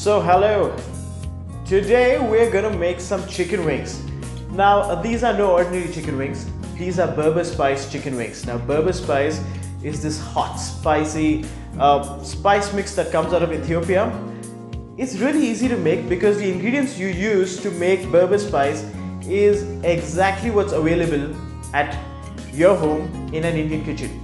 So hello, today we're gonna make some chicken wings. Now these are no ordinary chicken wings, these are Berber spice chicken wings. Now Berber spice is this hot spicy spice mix that comes out of Ethiopia. It's really easy to make because the ingredients you use to make Berber spice is exactly what's available at your home in an Indian kitchen.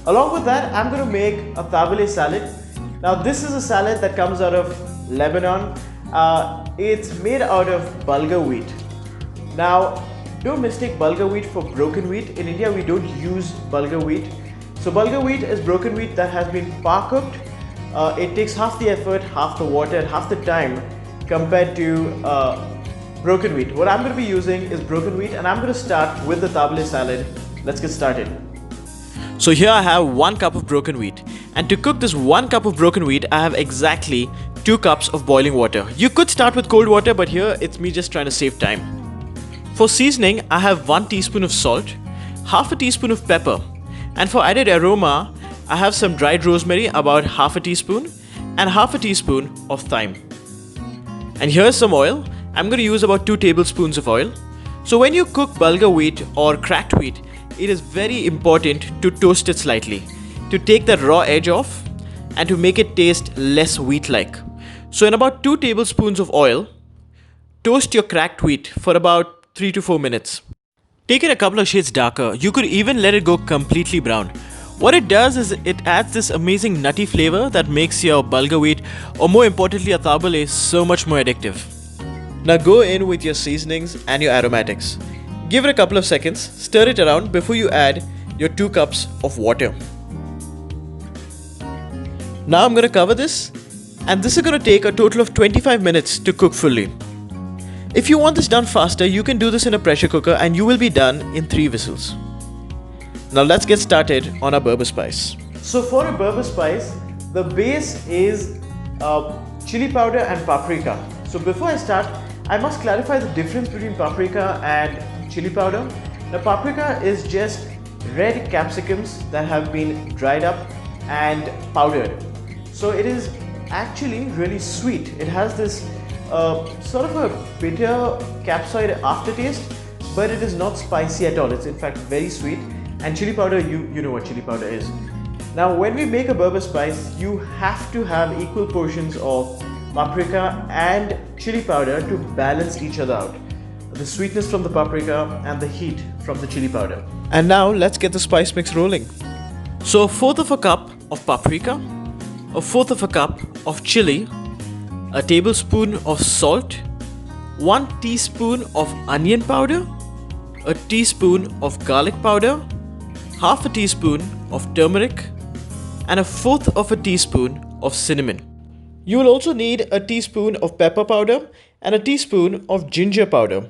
Along with that, I'm going to make a Tabouleh salad. Now this is a salad that comes out of Lebanon. It's made out of bulgur wheat. Now don't mistake bulgur wheat for broken wheat. In India we don't use bulgur wheat. So bulgur wheat is broken wheat that has been par cooked. It takes half the effort, half the water and half the time compared to broken wheat. What I'm going to be using is broken wheat, and I'm going to start with the Tabouleh salad. Let's get started. So here I have 1 cup of broken wheat, and to cook this 1 cup of broken wheat I have exactly 2 cups of boiling water. You could start with cold water, but here it's me just trying to save time. For seasoning I have 1 teaspoon of salt, half a teaspoon of pepper, and for added aroma I have some dried rosemary, about half a teaspoon, and half a teaspoon of thyme. And here's some oil. I'm going to use about 2 tablespoons of oil. So when you cook bulgur wheat or cracked wheat, it is very important to toast it slightly, to take the raw edge off and to make it taste less wheat-like. So in about 2 tablespoons of oil, toast your cracked wheat for about 3 to 4 minutes. Take it a couple of shades darker. You could even let it go completely brown. What it does is it adds this amazing nutty flavor that makes your bulgur wheat, or more importantly a Tabouleh, so much more addictive. Now go in with your seasonings and your aromatics. Give it a couple of seconds, stir it around before you add your 2 cups of water. Now I'm going to cover this, and this is going to take a total of 25 minutes to cook fully. If you want this done faster, you can do this in a pressure cooker and you will be done in 3 whistles. Now let's get started on our Berber spice. So for a Berber spice, the base is chili powder and paprika. So before I start, I must clarify the difference between paprika and chili powder. Now paprika is just red capsicums that have been dried up and powdered. So it is actually really sweet. It has this sort of a bitter capsicum aftertaste, but it is not spicy at all. It's in fact very sweet. And chili powder, you know what chili powder is. Now when we make a Berber spice, you have to have equal portions of paprika and chili powder to balance each other out. The sweetness from the paprika and the heat from the chili powder. And now let's get the spice mix rolling. So 1/4 of a cup of paprika, 1/4 of a cup of chili, a tablespoon of salt, 1 teaspoon of onion powder, a teaspoon of garlic powder, half a teaspoon of turmeric, and 1/4 of a teaspoon of cinnamon. You will also need a teaspoon of pepper powder and a teaspoon of ginger powder.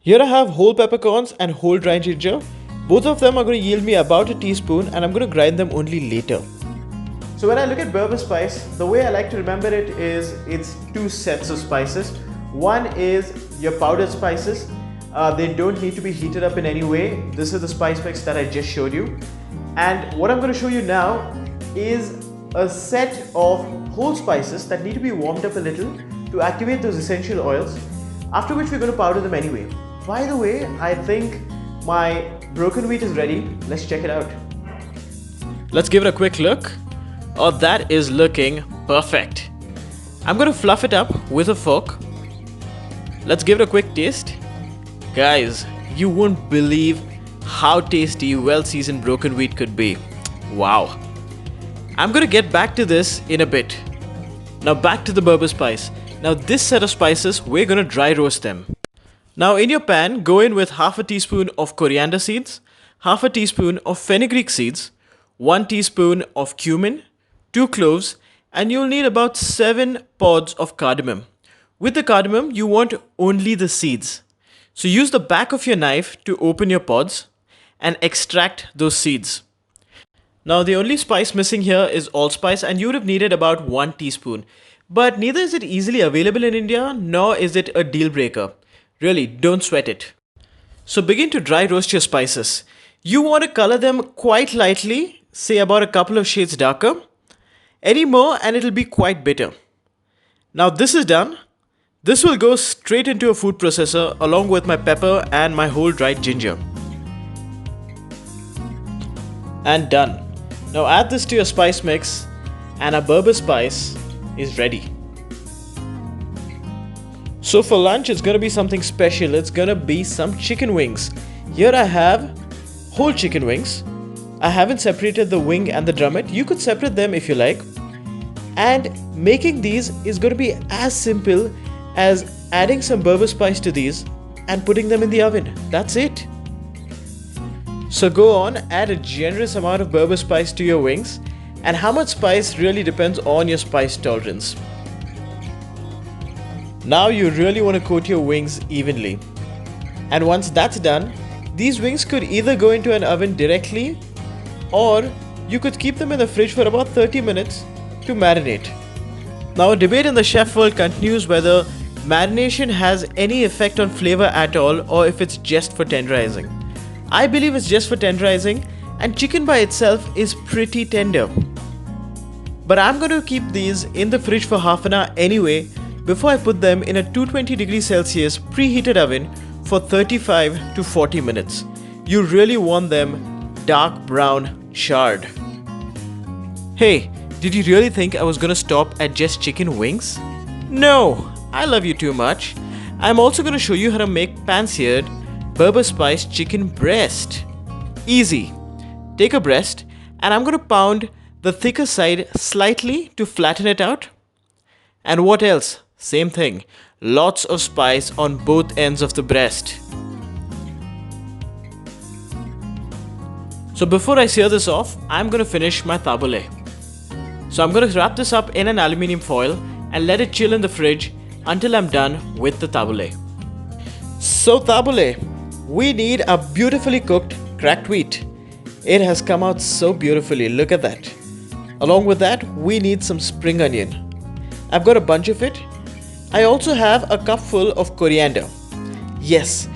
Here I have whole peppercorns and whole dry ginger. Both of them are going to yield me about a teaspoon, and I'm going to grind them only later. So when I look at Berber spice, the way I like to remember it is it's 2 sets of spices. One is your powdered spices. They don't need to be heated up in any way. This is the spice mix that I just showed you. And what I'm going to show you now is a set of whole spices that need to be warmed up a little to activate those essential oils, after which we're going to powder them anyway. By the way, I think my broken wheat is ready. Let's check it out. Let's give it a quick look. Oh, that is looking perfect. I'm going to fluff it up with a fork. Let's give it a quick taste. Guys, you won't believe how tasty well-seasoned broken wheat could be. Wow. I'm going to get back to this in a bit. Now back to the Berber spice. Now this set of spices, we're going to dry roast them. Now in your pan, go in with half a teaspoon of coriander seeds, half a teaspoon of fenugreek seeds, 1 teaspoon of cumin, 2 cloves, and you'll need about 7 pods of cardamom. With the cardamom, you want only the seeds. So use the back of your knife to open your pods and extract those seeds. Now the only spice missing here is allspice, and you would have needed about 1 teaspoon. But neither is it easily available in India, nor is it a deal breaker. Really, don't sweat it. So begin to dry roast your spices. You want to color them quite lightly, say about a couple of shades darker. Any more and it'll be quite bitter. Now this is done. This will go straight into a food processor along with my pepper and my whole dried ginger. And done. Now add this to your spice mix and our berberespice is ready. So for lunch it's gonna be something special. It's gonna be some chicken wings. Here I have whole chicken wings. I haven't separated the wing and the drummet. You could separate them if you like. And making these is going to be as simple as adding some berberespice to these and putting them in the oven. That's it. So go on, add a generous amount of berberespice to your wings, and how much spice really depends on your spice tolerance. Now you really want to coat your wings evenly. And once that's done, these wings could either go into an oven directly or you could keep them in the fridge for about 30 minutes to marinate. Now a debate in the chef world continues whether marination has any effect on flavor at all or if it's just for tenderizing. I believe it's just for tenderizing, and chicken by itself is pretty tender. But I'm going to keep these in the fridge for half an hour anyway before I put them in a 220 degrees Celsius preheated oven for 35 to 40 minutes. You really want them dark brown charred. Hey, did you really think I was gonna stop at just chicken wings? No, I love you too much. I'm also gonna show you how to make pan-seared berberespice chicken breast. Easy. Take a breast and I'm gonna pound the thicker side slightly to flatten it out. And what else? Same thing. Lots of spice on both ends of the breast. So before I sear this off, I'm gonna finish my tabouleh. So I'm gonna wrap this up in an aluminium foil and let it chill in the fridge until I'm done with the tabouleh. So tabouleh, we need a beautifully cooked cracked wheat. It has come out so beautifully, look at that. Along with that, we need some spring onion. I've got a bunch of it. I also have a cup full of coriander. Yes,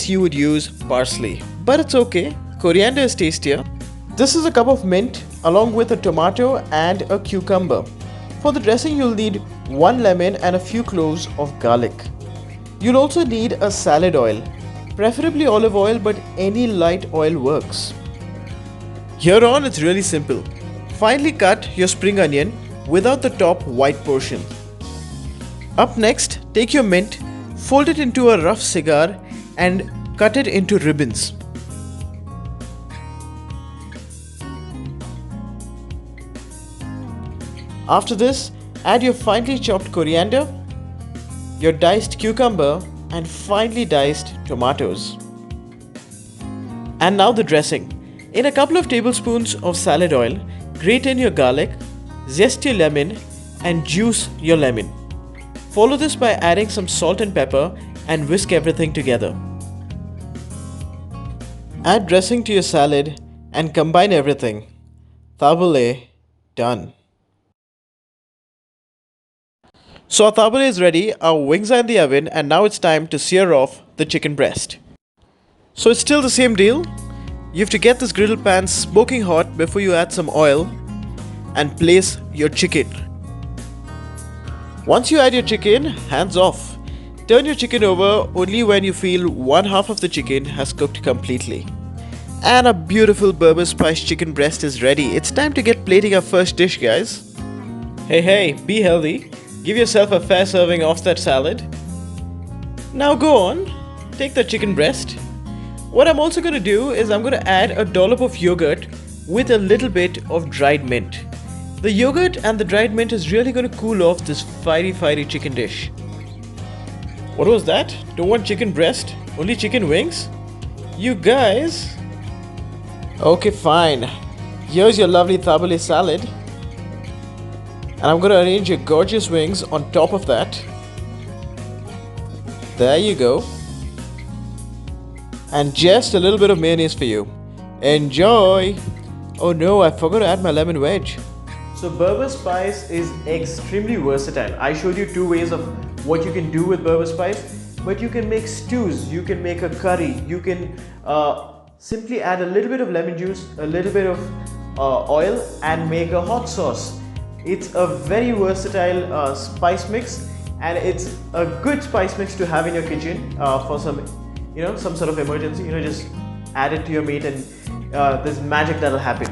you would use parsley, but it's okay. Coriander is tastier. This is a cup of mint along with a tomato and a cucumber. For the dressing you'll need 1 lemon and a few cloves of garlic. You'll also need a salad oil, preferably olive oil, but any light oil works. Here on it's really simple. Finely cut your spring onion without the top white portion. Up next, take your mint, fold it into a rough cigar and cut it into ribbons. After this, add your finely chopped coriander, your diced cucumber and finely diced tomatoes. And now the dressing. In a couple of tablespoons of salad oil, grate in your garlic, zest your lemon and juice your lemon. Follow this by adding some salt and pepper and whisk everything together. Add dressing to your salad and combine everything. Tabouleh done. So our tabouleh is ready, our wings are in the oven, and now it's time to sear off the chicken breast. So it's still the same deal. You have to get this griddle pan smoking hot before you add some oil and place your chicken. Once you add your chicken, hands off. Turn your chicken over only when you feel one half of the chicken has cooked completely. And a beautiful berberespice chicken breast is ready. It's time to get plating our first dish, guys. Hey, be healthy. Give yourself a fair serving of that salad. Now go on, take the chicken breast. What I'm also going to do is I'm going to add a dollop of yogurt with a little bit of dried mint. The yogurt and the dried mint is really going to cool off this fiery chicken dish. What was that? Don't want chicken breast? Only chicken wings? You guys? Okay, fine. Here's your lovely tabouleh salad. And I'm going to arrange your gorgeous wings on top of that. There you go. And just a little bit of mayonnaise for you. Enjoy! Oh no, I forgot to add my lemon wedge. So berberespice is extremely versatile. I showed you 2 ways of what you can do with berberespice, but you can make stews, you can make a curry, you can simply add a little bit of lemon juice, a little bit of oil and make a hot sauce. It's a very versatile spice mix, and it's a good spice mix to have in your kitchen for some, some sort of emergency. Just add it to your meat, and there's magic that'll happen.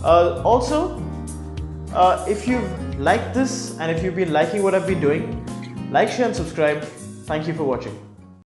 Also, if you've liked this and if you've been liking what I've been doing, like, share, and subscribe. Thank you for watching.